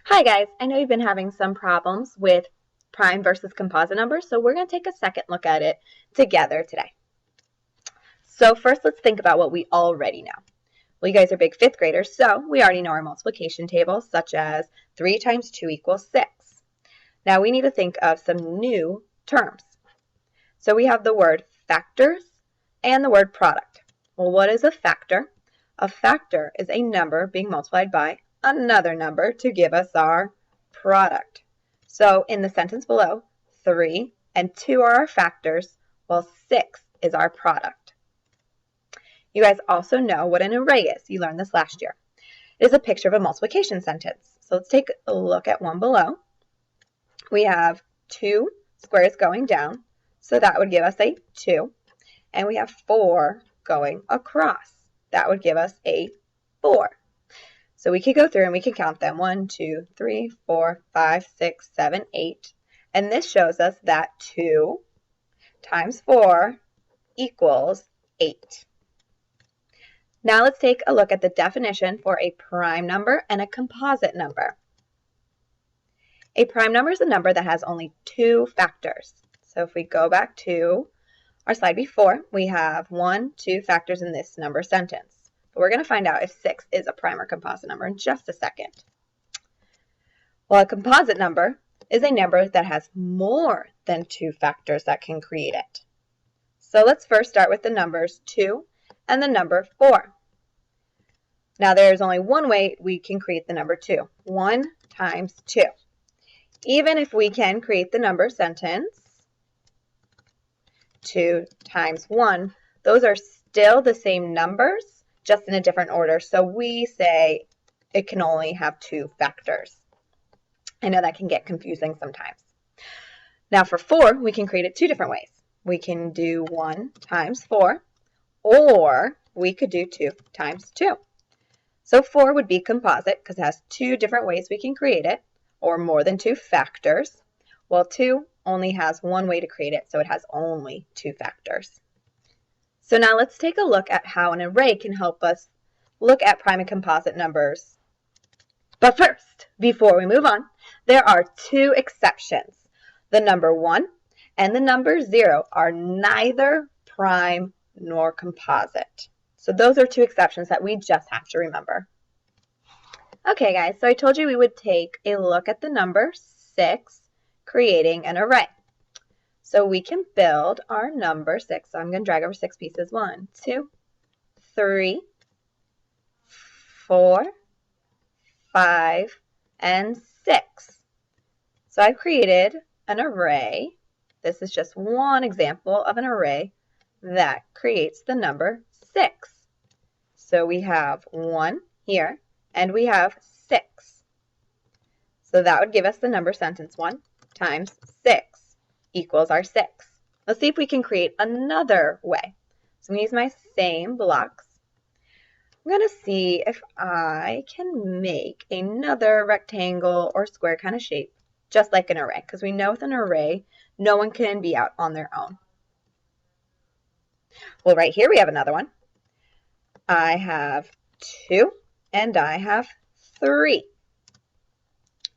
Hi guys, I know you've been having some problems with prime versus composite numbers, so we're going to take a second look at it together today. So first let's think about what we already know. Well, you guys are big fifth graders, so we already know our multiplication tables, such as 3 times 2 equals 6. Now we need to think of some new terms. So we have the word factors and the word product. Well, what is a factor? A factor is a number being multiplied by another number to give us our product. So in the sentence below, 3 and 2 are our factors, while 6 is our product. You guys also know what an array is. You learned this last year. It is a picture of a multiplication sentence. So let's take a look at one below. We have 2 squares going down, so that would give us a 2. And we have 4 going across. That would give us a 4. So we could go through and we can count them. 1, 2, 3, 4, 5, 6, 7, 8. And this shows us that 2 times 4 equals 8. Now let's take a look at the definition for a prime number and a composite number. A prime number is a number that has only 2 factors. So if we go back to our slide before, we have 1, 2 factors in this number sentence. But we're going to find out if 6 is a prime or composite number in just a second. Well, a composite number is a number that has more than 2 factors that can create it. So let's first start with the numbers 2 and the number 4. Now there's only one way we can create the number 2. 1 times 2. Even if we can create the number sentence 2 times 1, those are still the same numbers, just in a different order. So we say it can only have 2 factors. I know that can get confusing sometimes. Now for 4, we can create it 2 different ways. We can do 1 times 4, or we could do 2 times 2. So 4 would be composite because it has 2 different ways we can create it, or more than 2 factors, while 2 only has 1 way to create it, so it has only 2 factors. So now let's take a look at how an array can help us look at prime and composite numbers. But first, before we move on, there are 2 exceptions. The number 1 and the number 0 are neither prime nor composite. So those are 2 exceptions that we just have to remember. Okay guys, so I told you we would take a look at the number 6, creating an array. So we can build our number 6. So I'm going to drag over 6 pieces. 1, 2, 3, 4, 5, and 6. So I've created an array. This is just one example of an array that creates the number 6. So we have 1 here, and we have 6. So that would give us the number sentence 1 times 6. Equals our 6. Let's see if we can create another way. So I'm going to use my same blocks. I'm going to see if I can make another rectangle or square kind of shape, just like an array, because we know with an array, no one can be out on their own. Well, right here we have another one. I have 2 and I have 3.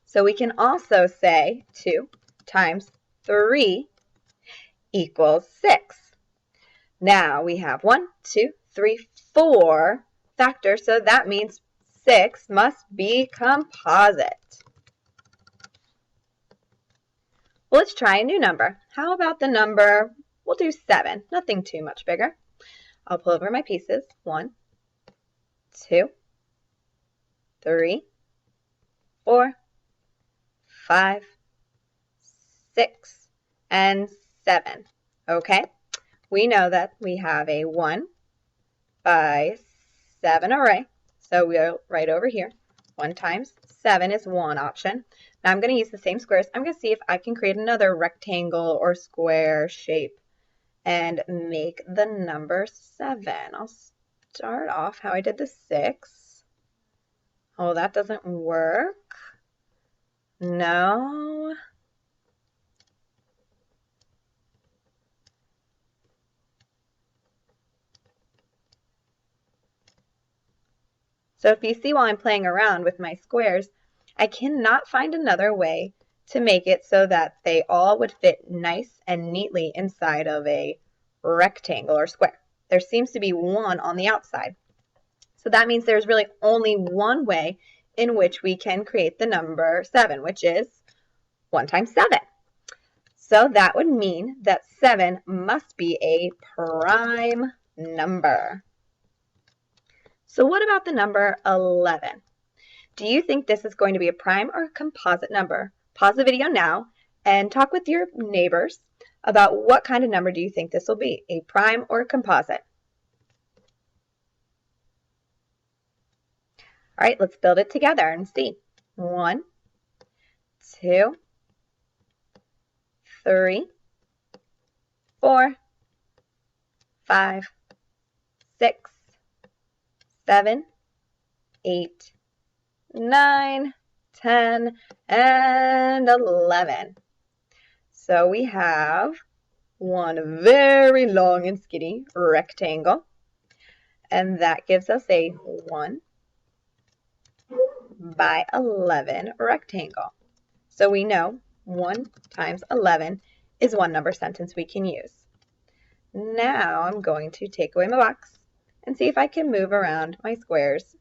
So we can also say 2 times 3 equals 6. Now we have 1, 2, 3, 4 factors, so that means 6 must be composite. Well, let's try a new number. How about the number, we'll do 7, nothing too much bigger. I'll pull over my pieces. 1, 2, 3, 4, 5, 6, and 7. Okay, we know that we have a 1 by 7 array. So we'll write over here, 1 times 7 is one option. Now I'm going to use the same squares. I'm going to see if I can create another rectangle or square shape and make the number 7. I'll start off how I did the 6. Oh, that doesn't work. No. So if you see while I'm playing around with my squares, I cannot find another way to make it so that they all would fit nice and neatly inside of a rectangle or square. There seems to be one on the outside. So that means there's really only one way in which we can create the number 7, which is 1 times 7. So that would mean that 7 must be a prime number. So what about the number 11? Do you think this is going to be a prime or a composite number? Pause the video now and talk with your neighbors about what kind of number do you think this will be, a prime or a composite? All right, let's build it together and see. 1, 2, 3, 4, 5, 6, 7, 8, 9, 10, and 11. So we have one very long and skinny rectangle, and that gives us a 1 by 11 rectangle. So we know 1 times 11 is one number sentence we can use. Now I'm going to take away my box and see if I can move around my squares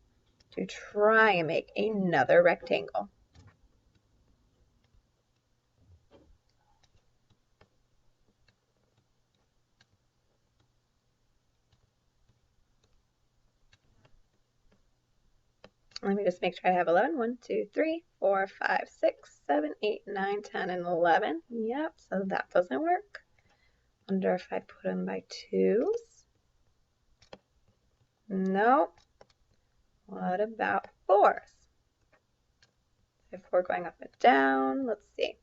to try and make another rectangle. Let me just make sure I have 11. 1, 2, 3, 4, 5, 6, 7, 8, 9, 10, and 11. Yep, so that doesn't work. I wonder if I put them by 2s. No. What about 4s? If we're going up and down, let's see.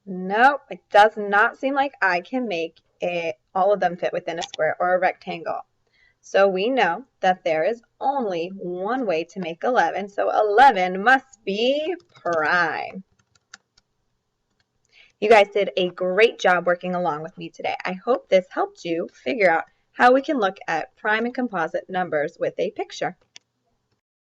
Nope, it does not seem like I can make all of them fit within a square or a rectangle. So we know that there is only one way to make 11, so 11 must be prime. You guys did a great job working along with me today. I hope this helped you figure out how we can look at prime and composite numbers with a picture.